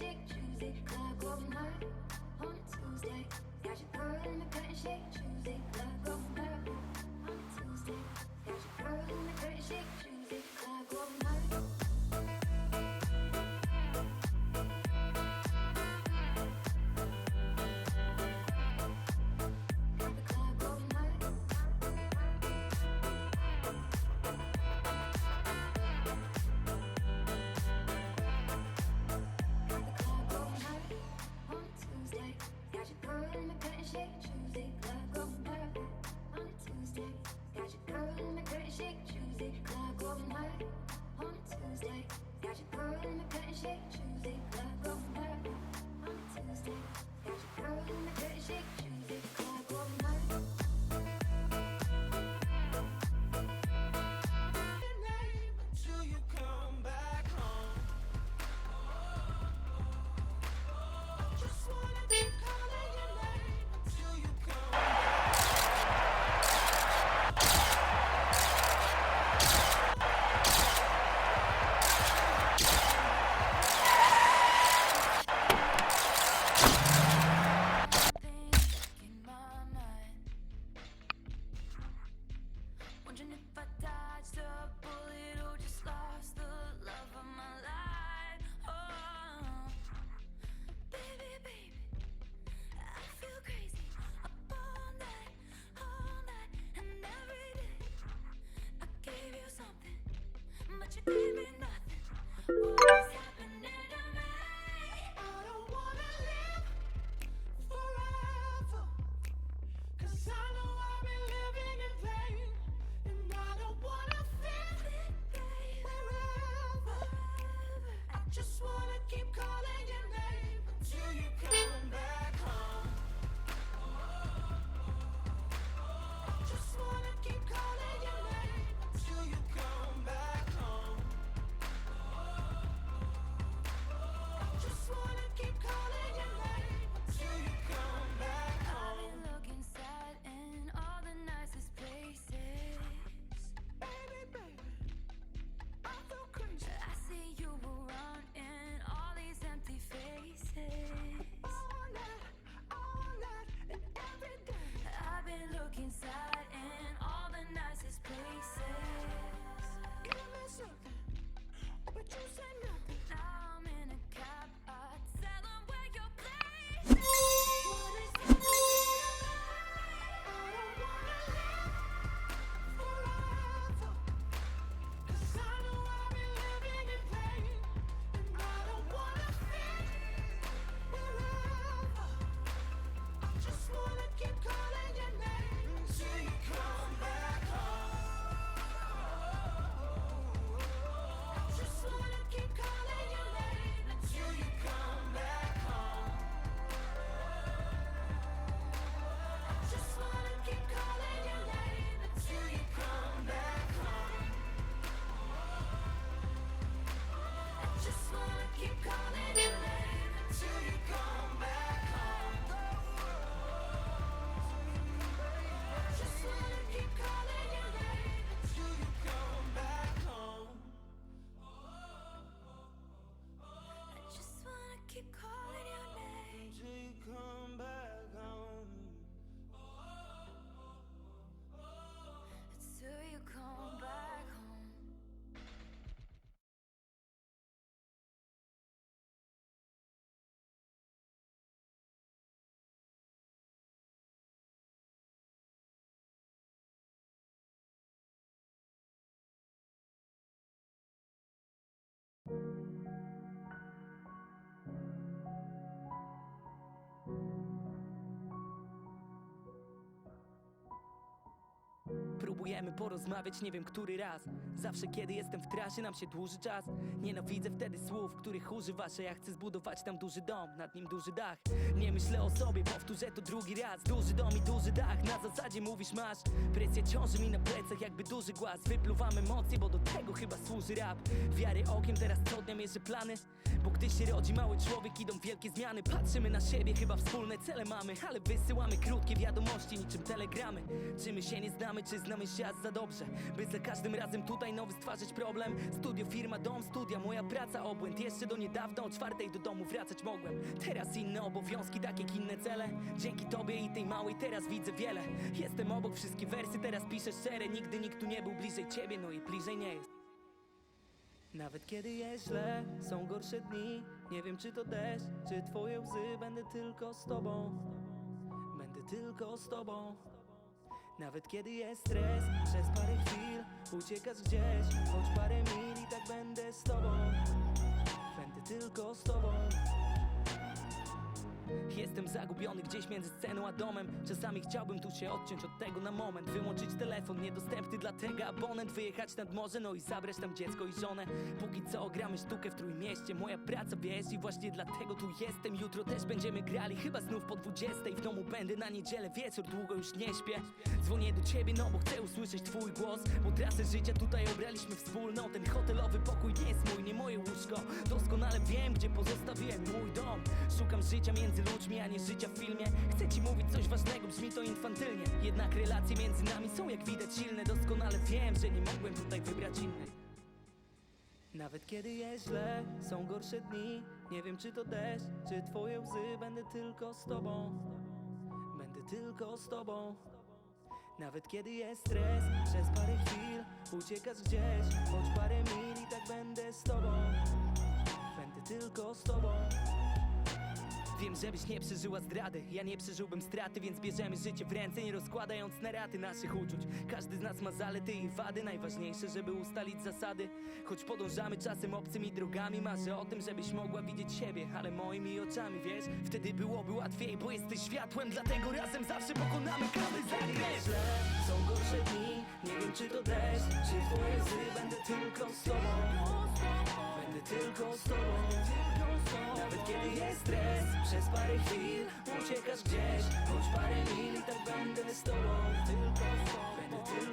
shake, choose it. Clock over night on a Tuesday. Got your girl in the cut and shake, choose it. Clock over night on a Tuesday. Got your girl in the cut and shake, choose it. Clock over night. Próbujemy porozmawiać, nie wiem który raz. Zawsze kiedy jestem w trasie, nam się dłuży czas. Nienawidzę wtedy słów, których używasz, a ja chcę zbudować tam duży dom, nad nim duży dach. Nie myślę o sobie, powtórzę to drugi raz. Duży dom i duży dach, na zasadzie mówisz masz. Presja ciąży mi na plecach jakby duży głaz. Wypluwam emocje, bo do tego chyba służy rap. Wiary okiem, teraz co dnia mierzę plany. Bo gdy się rodzi mały człowiek, idą wielkie zmiany. Patrzymy na siebie, chyba wspólne cele mamy, ale wysyłamy krótkie wiadomości niczym telegramy. Czy my się nie znamy, czy znamy się aż za dobrze, by za każdym razem tutaj nowy stwarzać problem. Studio, firma, dom, studia, moja praca, obłęd. Jeszcze do niedawna o 4:00 do domu wracać mogłem. Teraz inne obowiązki, tak jak inne cele. Dzięki tobie i tej małej teraz widzę wiele. Jestem obok, wszystkie wersy teraz piszę szczere. Nigdy nikt tu nie był bliżej ciebie, no i bliżej nie jest. Nawet kiedy jest źle, są gorsze dni. Nie wiem czy to deszcz, czy twoje łzy. Będę tylko z tobą, będę tylko z tobą. Nawet kiedy jest stres, przez parę chwil uciekasz gdzieś, choć parę mil i tak będę z tobą, będę tylko z tobą. Jestem zagubiony gdzieś między sceną a domem. Czasami chciałbym tu się odciąć od tego na moment. Wyłączyć telefon, niedostępny dla tego abonent. Wyjechać nad morze, no i zabrać tam dziecko i żonę. Póki co gramy sztukę w Trójmieście. Moja praca, wiesz, i właśnie dlatego tu jestem. Jutro też będziemy grali, chyba znów po 20:00. W domu będę na niedzielę wieczór, długo już nie śpię. Dzwonię do ciebie, no bo chcę usłyszeć twój głos. Bo trasę życia tutaj obraliśmy wspólną. Ten hotelowy pokój nie jest mój, nie moje łóżko. Doskonale wiem, gdzie pozostawiłem mój dom. Szukam życia między ludźmi, a nie życia w filmie. Chcę ci mówić coś ważnego, brzmi to infantylnie. Jednak relacje między nami są jak widać silne. Doskonale wiem, że nie mogłem tutaj wybrać innych. Nawet kiedy jest źle, są gorsze dni. Nie wiem czy to deszcz, czy twoje łzy. Będę tylko z tobą, będę tylko z tobą. Nawet kiedy jest stres, przez parę chwil uciekasz gdzieś, choć parę mil i tak będę z tobą, będę tylko z tobą. Wiem, żebyś nie przeżyła zdrady, ja nie przeżyłbym straty, więc bierzemy życie w ręce, nie rozkładając na raty naszych uczuć. Każdy z nas ma zalety i wady, najważniejsze, żeby ustalić zasady. Choć podążamy czasem obcymi drogami, marzę o tym, żebyś mogła widzieć siebie, ale moimi oczami, wiesz? Wtedy byłoby łatwiej, bo jesteś światłem, dlatego razem zawsze pokonamy każdy zakręt. Źle, są gorsze dni, nie wiem czy to deszcz, czy twoje łzy. Będę tylko z tobą, będę tylko z tobą. Nawet kiedy jest stres, przez parę chwil uciekasz gdzieś, choć parę mil i tak będę z tobą, tylko z tobą, będę tylko